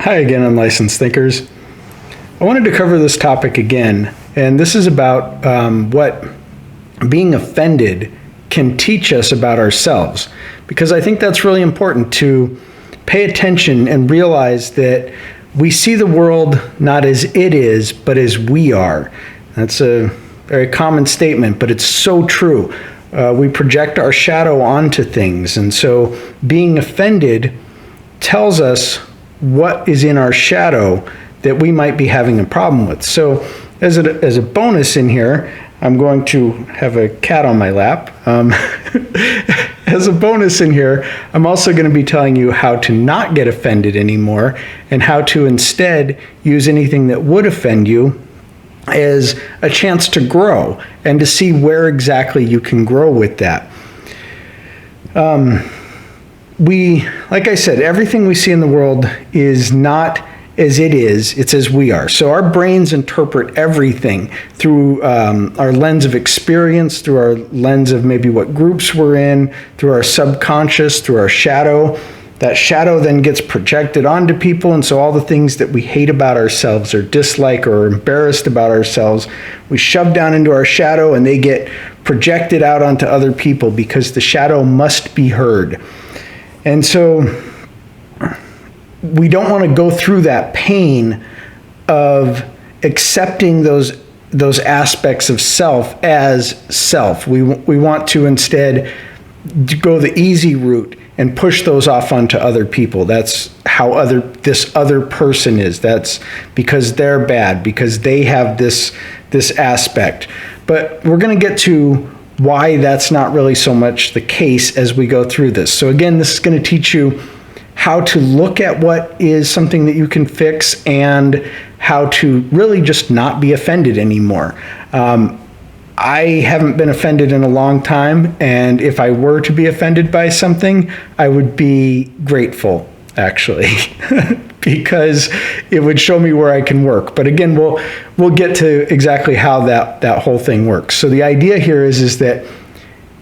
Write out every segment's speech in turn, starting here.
Hi again, unlicensed thinkers. I wanted to cover this topic again, and this is about what being offended can teach us about ourselves, because I think that's really important to pay attention and realize that we see the world not as it is, but as we are. That's a very common statement, but it's so true. We project our shadow onto things, and so being offended tells us what is in our shadow that we might be having a problem with. So as a bonus in here, I'm going to have a cat on my lap. As a bonus in here, I'm also going to be telling you how to not get offended anymore and how to instead use anything that would offend you as a chance to grow and to see where exactly you can grow with that. Like I said, everything we see in the world is not as it is, it's as we are. So our brains interpret everything through our lens of experience, through our lens of maybe what groups we're in, through our subconscious, through our shadow. That shadow then gets projected onto people, and so all the things that we hate about ourselves or dislike or are embarrassed about ourselves, we shove down into our shadow and they get projected out onto other people because the shadow must be heard. And so we don't want to go through that pain of accepting those aspects of self as self. We want to instead go the easy route and push those off onto other people. That's how this other person is. That's because they're bad, because they have this aspect. But we're going to get to why that's not really so much the case as we go through this. So again, this is going to teach you how to look at what is something that you can fix and how to really just not be offended anymore. I haven't been offended in a long time, and if I were to be offended by something, I would be grateful, actually, because it would show me where I can work. But again, we'll get to exactly how that whole thing works. So the idea here is that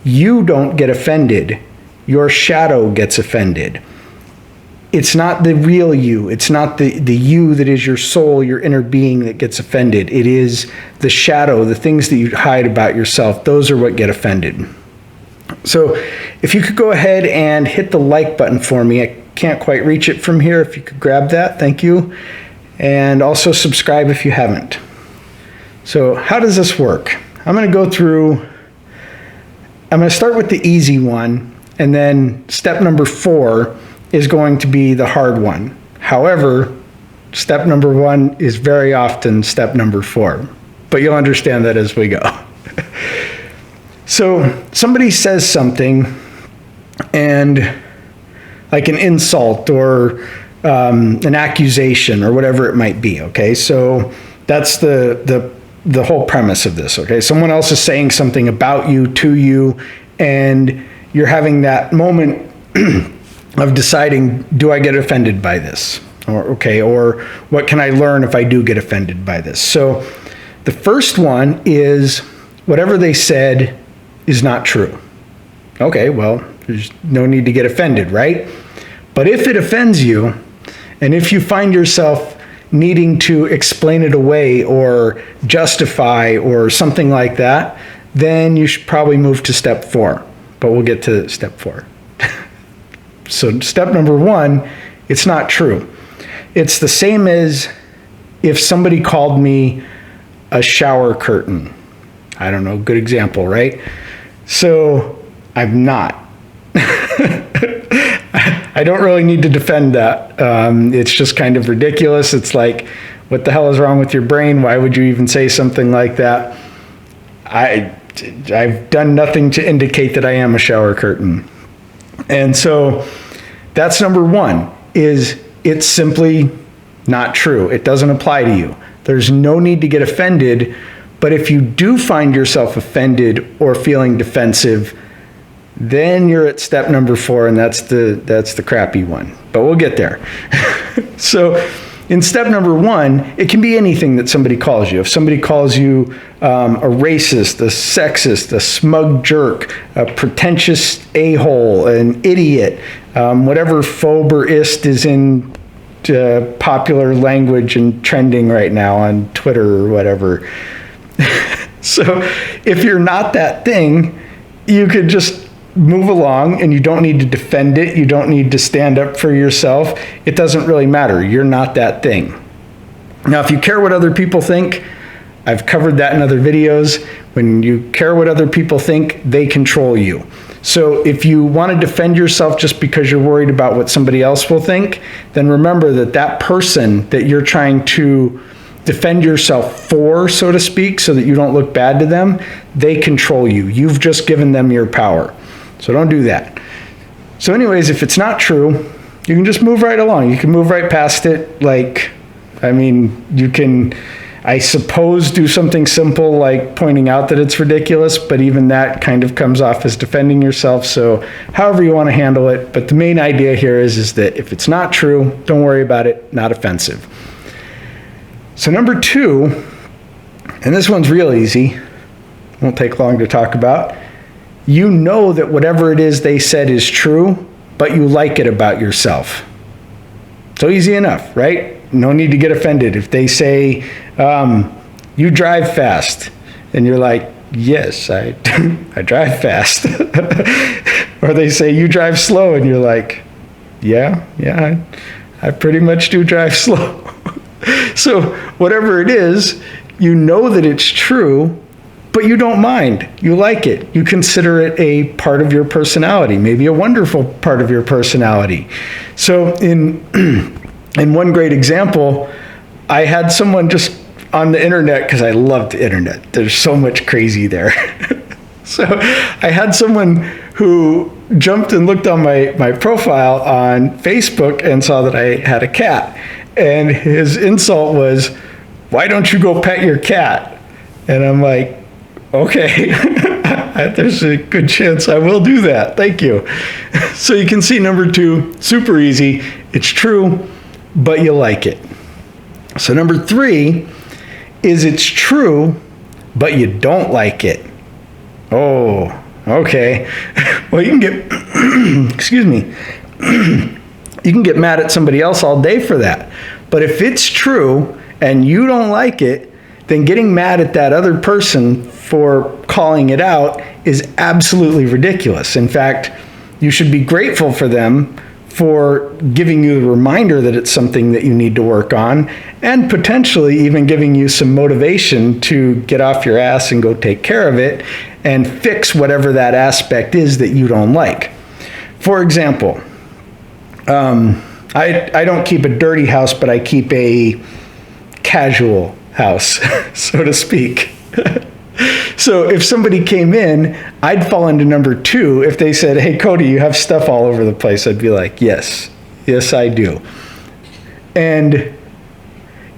you don't get offended, your shadow gets offended. It's not the real you. It's not the you that is your soul, your inner being that gets offended. It is the shadow, the things that you hide about yourself. Those are what get offended. So if you could go ahead and hit the like button for me. I can't quite reach it from here. If you could grab that, thank you. And also subscribe if you haven't. So how does this work? I'm going to start with the easy one, and then step number 4 is going to be the hard one. However, step number 1 is very often step number 4, but you'll understand that as we go. So somebody says something, and like an insult or an accusation or whatever it might be, okay? So that's the whole premise of this, okay? Someone else is saying something about you, to you, and you're having that moment of deciding, do I get offended by this? Or what can I learn if I do get offended by this? So the first one is whatever they said is not true. Okay, well, there's no need to get offended, right? But if it offends you, and if you find yourself needing to explain it away or justify or something like that, then you should probably move to step 4. But we'll get to step 4. So step number 1, it's not true. It's the same as if somebody called me a shower curtain. I don't know, good example, right? So I'm not. I don't really need to defend that. It's just kind of ridiculous. It's like, what the hell is wrong with your brain? Why would you even say something like that? I've done nothing to indicate that I am a shower curtain. And so that's number 1, is it's simply not true. It doesn't apply to you. There's no need to get offended, but if you do find yourself offended or feeling defensive, then you're at step number 4, and that's the crappy one. But we'll get there. So in step number 1, it can be anything that somebody calls you. If somebody calls you a racist, a sexist, a smug jerk, a pretentious a-hole, an idiot, whatever phobe or ist is in popular language and trending right now on Twitter or whatever. So if you're not that thing, you could just move along and you don't need to defend it. You don't need to stand up for yourself. It doesn't really matter. You're not that thing. Now, if you care what other people think, I've covered that in other videos. When you care what other people think, they control you. So if you want to defend yourself just because you're worried about what somebody else will think, then remember that that person that you're trying to defend yourself for, so to speak, so that you don't look bad to them, they control you. You've just given them your power. So don't do that. So anyways, if it's not true, you can just move right along. You can move right past it. Like, I mean, you can, I suppose, do something simple like pointing out that it's ridiculous, but even that kind of comes off as defending yourself. So however you want to handle it. But the main idea here is that if it's not true, don't worry about it, not offensive. So number 2, and this one's real easy, won't take long to talk about. You know that whatever it is they said is true, but you like it about yourself. So easy enough, right? No need to get offended. If they say, you drive fast, and you're like, yes, I drive fast. Or they say, you drive slow, and you're like, yeah, I pretty much do drive slow. So whatever it is, you know that it's true, but you don't mind. You like it. You consider it a part of your personality, maybe a wonderful part of your personality. So in one great example, I had someone just on the internet, because I love the internet. There's so much crazy there. So I had someone who jumped and looked on my profile on Facebook and saw that I had a cat. And his insult was, why don't you go pet your cat? And I'm like, okay, there's a good chance I will do that. Thank you. So you can see number 2, super easy. It's true, but you like it. So number 3 is it's true, but you don't like it. Oh, okay. Well, you can get, excuse me, you can get mad at somebody else all day for that. But if it's true and you don't like it, then getting mad at that other person for calling it out is absolutely ridiculous. In fact, you should be grateful for them for giving you the reminder that it's something that you need to work on, and potentially even giving you some motivation to get off your ass and go take care of it and fix whatever that aspect is that you don't like. For example, I don't keep a dirty house, but I keep a casual house, so to speak. So if somebody came in, I'd fall into number 2. If they said, hey, Cody, you have stuff all over the place, I'd be like, yes, I do. And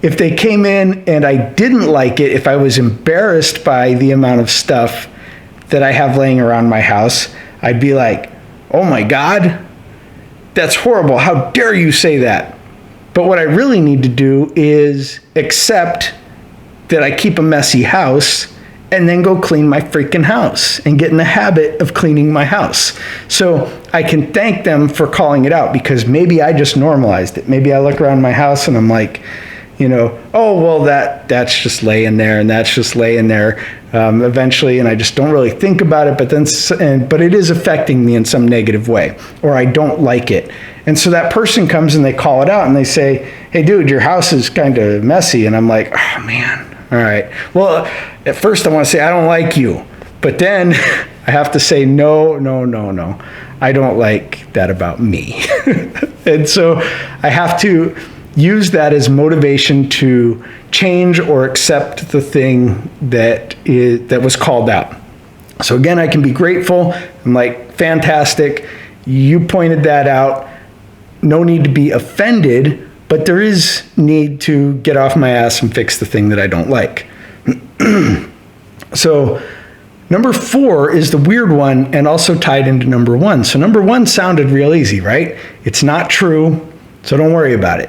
if they came in and I didn't like it, if I was embarrassed by the amount of stuff that I have laying around my house, I'd be like, oh my God, that's horrible. How dare you say that? But what I really need to do is accept that I keep a messy house and then go clean my freaking house and get in the habit of cleaning my house. So I can thank them for calling it out, because maybe I just normalized it. Maybe I look around my house and I'm like, oh, well, that's just laying there and that's just laying there eventually, and I just don't really think about it, but it is affecting me in some negative way, or I don't like it. And so that person comes and they call it out and they say, hey, dude, your house is kind of messy. And I'm like, oh, man. All right. Well, at first I want to say I don't like you, but then I have to say, no. I don't like that about me. And so I have to use that as motivation to change or accept the thing that was called out. So again, I can be grateful. I'm like, fantastic. You pointed that out. No need to be offended. But there is need to get off my ass and fix the thing that I don't like. So number 4 is the weird one and also tied into number 1. So number 1 sounded real easy, right? It's not true, so don't worry about it.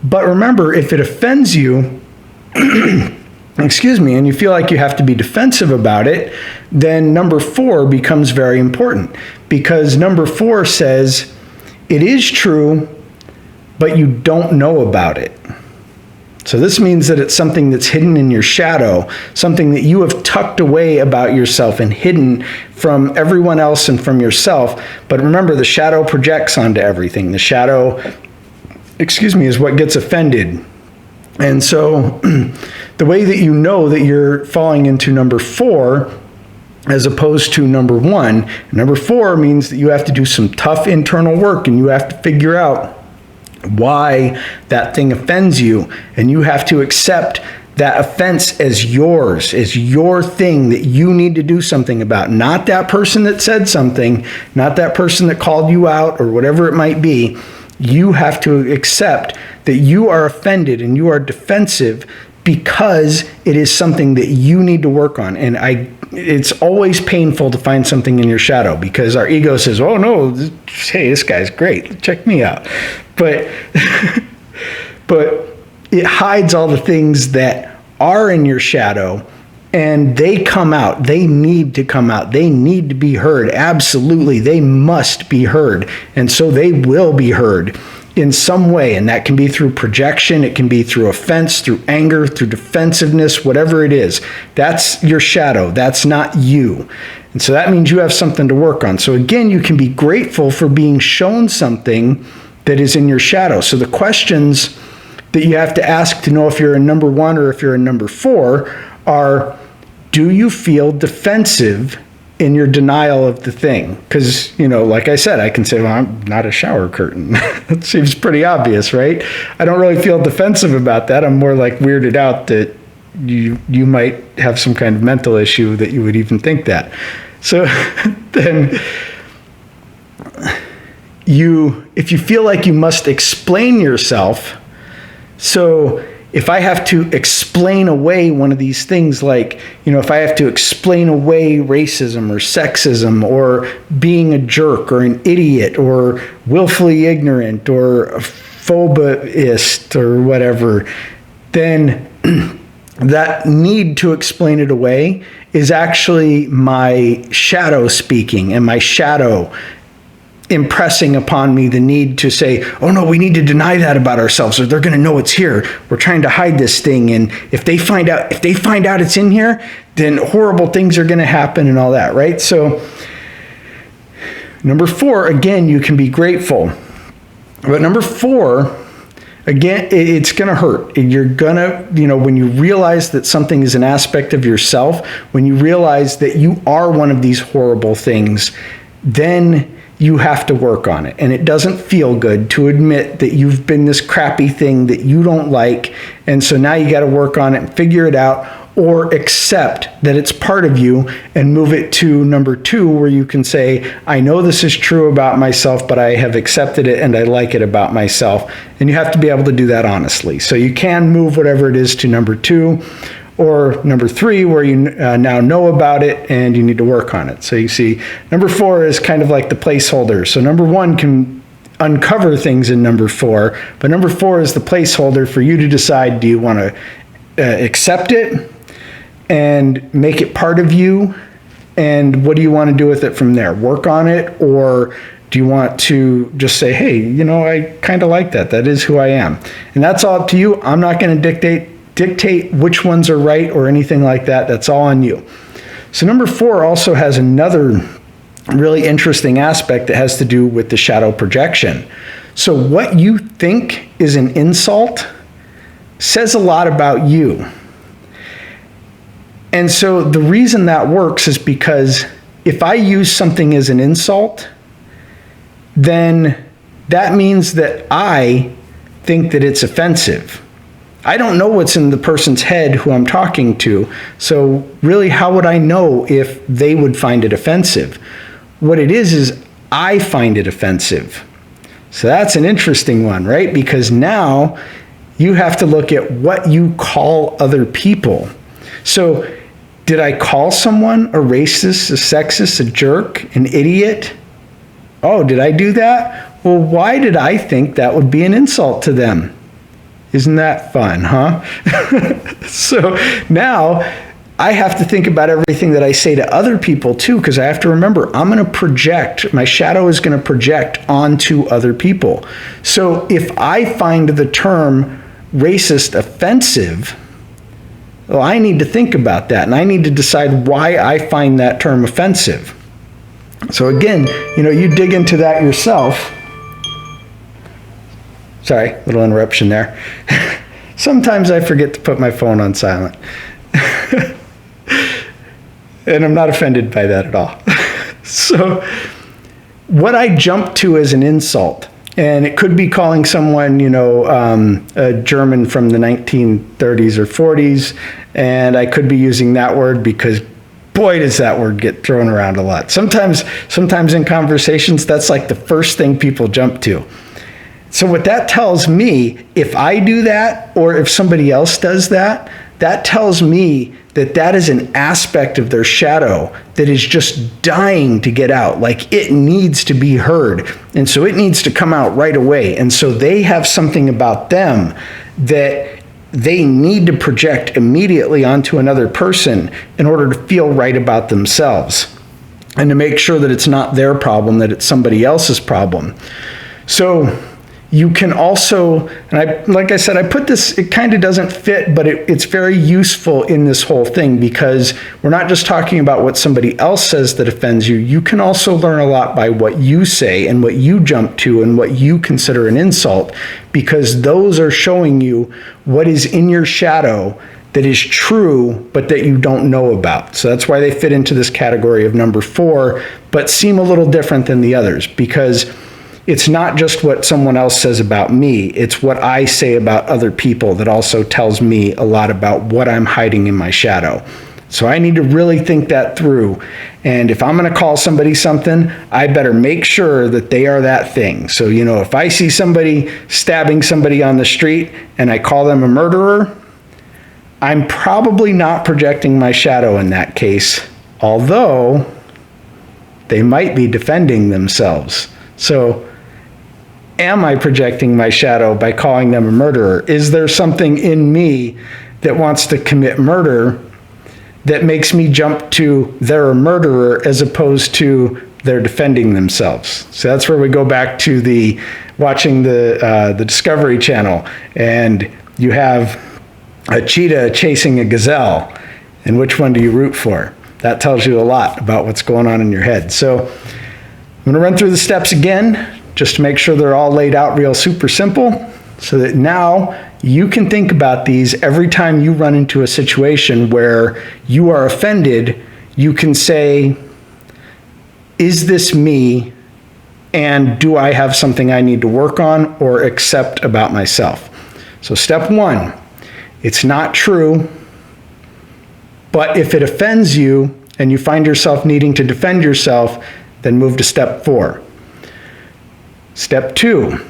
But remember, if it offends you, excuse me, and you feel like you have to be defensive about it, then number 4 becomes very important, because number 4 says, it is true, but you don't know about it. So this means that it's something that's hidden in your shadow, something that you have tucked away about yourself and hidden from everyone else and from yourself. But remember, the shadow projects onto everything. The shadow, is what gets offended. And so the way that you know that you're falling into number 4 as opposed to number 1, number 4 means that you have to do some tough internal work and you have to figure out why that thing offends you, and you have to accept that offense as yours, as your thing that you need to do something about. Not that person that said something, not that person that called you out or whatever it might be. You have to accept that you are offended and you are defensive because it is something that you need to work on. And it's always painful to find something in your shadow because our ego says, oh no, hey, this guy's great, check me out. But it hides all the things that are in your shadow, and they come out. They need to come out. They need to be heard. Absolutely, they must be heard. And so they will be heard in some way, and that can be through projection, it can be through offense, through anger, through defensiveness, whatever it is. That's your shadow. That's not you. And so that means you have something to work on. So again, you can be grateful for being shown something that is in your shadow. So the questions that you have to ask to know if you're a number 1 or if you're a number 4 are, do you feel defensive in your denial of the thing? Because, like I said, I can say, well, I'm not a shower curtain. That seems pretty obvious, right? I don't really feel defensive about that. I'm more like weirded out that you might have some kind of mental issue that you would even think that. So then if you feel like you must explain yourself, so if I have to explain away one of these things, like, if I have to explain away racism or sexism or being a jerk or an idiot or willfully ignorant or a phoboist or whatever, then that need to explain it away is actually my shadow speaking and my shadow impressing upon me the need to say, oh no, we need to deny that about ourselves or they're going to know it's here. We're trying to hide this thing. And if they find out it's in here, then horrible things are going to happen and all that, right? So number 4, again, you can be grateful. But number 4, again, it's going to hurt. You're going to, when you realize that something is an aspect of yourself, when you realize that you are one of these horrible things, then you have to work on it. And it doesn't feel good to admit that you've been this crappy thing that you don't like. And so now you got to work on it and figure it out, or accept that it's part of you and move it to number 2, where you can say, I know this is true about myself, but I have accepted it and I like it about myself. And you have to be able to do that honestly. So you can move whatever it is to number 2. Or number 3, where you now know about it and you need to work on it. So you see, number 4 is kind of like the placeholder. So number 1 can uncover things in number 4, but number 4 is the placeholder for you to decide, do you want to accept it and make it part of you? And what do you want to do with it from there? Work on it? Or do you want to just say, hey, I kind of like that. That is who I am. And that's all up to you. I'm not going to dictate which ones are right or anything like that. That's all on you. So number 4 also has another really interesting aspect that has to do with the shadow projection. So what you think is an insult says a lot about you. And so the reason that works is because if I use something as an insult, then that means that I think that it's offensive. I don't know what's in the person's head who I'm talking to. So really, how would I know if they would find it offensive? What it is I find it offensive. So that's an interesting one, right? Because now you have to look at what you call other people. So did I call someone a racist, a sexist, a jerk, an idiot? Oh, did I do that? Well, why did I think that would be an insult to them? Isn't that fun, huh? So now I have to think about everything that I say to other people too, because I have to remember I'm going to project, my shadow is going to project onto other people. So if I find the term racist offensive, well, I need to think about that, and I need to decide why I find that term offensive. So again, you dig into that yourself. Sorry, little interruption there. Sometimes I forget to put my phone on silent. And I'm not offended by that at all. So what I jump to as an insult, and it could be calling someone, a German from the 1930s or 40s, and I could be using that word because boy, does that word get thrown around a lot. Sometimes in conversations, that's like the first thing people jump to. So what that tells me, if I do that or if somebody else does that, that tells me that that is an aspect of their shadow that is just dying to get out. Like it needs to be heard. And so it needs to come out right away. And so they have something about them that they need to project immediately onto another person in order to feel right about themselves and to make sure that it's not their problem, that it's somebody else's problem. So you can also, and like I said, I put this, it kind of doesn't fit, but it's very useful in this whole thing because we're not just talking about what somebody else says that offends you. You can also learn a lot by what you say and what you jump to and what you consider an insult, because those are showing you what is in your shadow that is true, but that you don't know about. So that's why they fit into this category of number 4, but seem a little different than the others, because it's not just what someone else says about me, it's what I say about other people that also tells me a lot about what I'm hiding in my shadow. So I need to really think that through. And if I'm going to call somebody something, I better make sure that they are that thing. So, if I see somebody stabbing somebody on the street and I call them a murderer, I'm probably not projecting my shadow in that case, although they might be defending themselves. So, am I projecting my shadow by calling them a murderer? Is there something in me that wants to commit murder that makes me jump to they're a murderer as opposed to they're defending themselves? So that's where we go back to watching the Discovery Channel, and you have a cheetah chasing a gazelle, and which one do you root for? That tells you a lot about what's going on in your head. So I'm going to run through the steps again, just to make sure they're all laid out real super simple, so that now you can think about these every time you run into a situation where you are offended. You can say, is this me? And do I have something I need to work on or accept about myself? So step 1, it's not true, but if it offends you and you find yourself needing to defend yourself, then move to step 4. Step 2,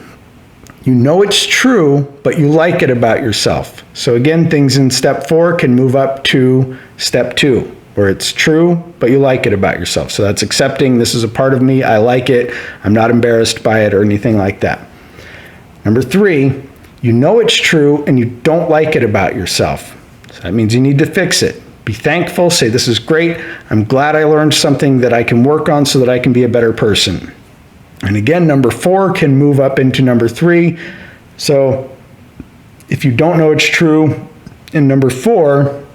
you know it's true, but you like it about yourself. So again, things in step 4 can move up to step 2, where it's true, but you like it about yourself. So that's accepting, this is a part of me, I like it, I'm not embarrassed by it or anything like that. Number 3, you know it's true and you don't like it about yourself. So that means you need to fix it. Be thankful, say this is great, I'm glad I learned something that I can work on so that I can be a better person. And again, number 4 can move up into number 3. So if you don't know it's true in number 4,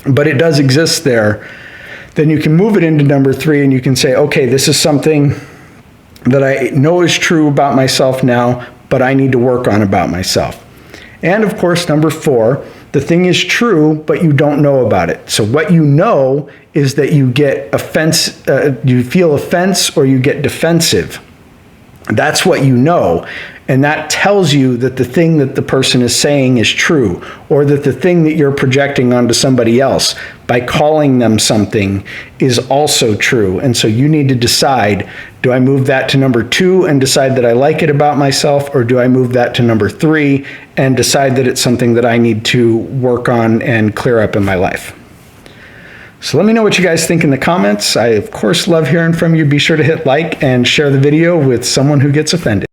but it does exist there, then you can move it into number 3 and you can say, okay, this is something that I know is true about myself now, but I need to work on about myself. And of course, number 4, the thing is true, but you don't know about it. So what you know is that you get you feel offense or you get defensive. That's what you know. And that tells you that the thing that the person is saying is true, or that the thing that you're projecting onto somebody else by calling them something is also true. And so you need to decide, do I move that to number 2 and decide that I like it about myself, or do I move that to number 3 and decide that it's something that I need to work on and clear up in my life? So let me know what you guys think in the comments. I, of course, love hearing from you. Be sure to hit like and share the video with someone who gets offended.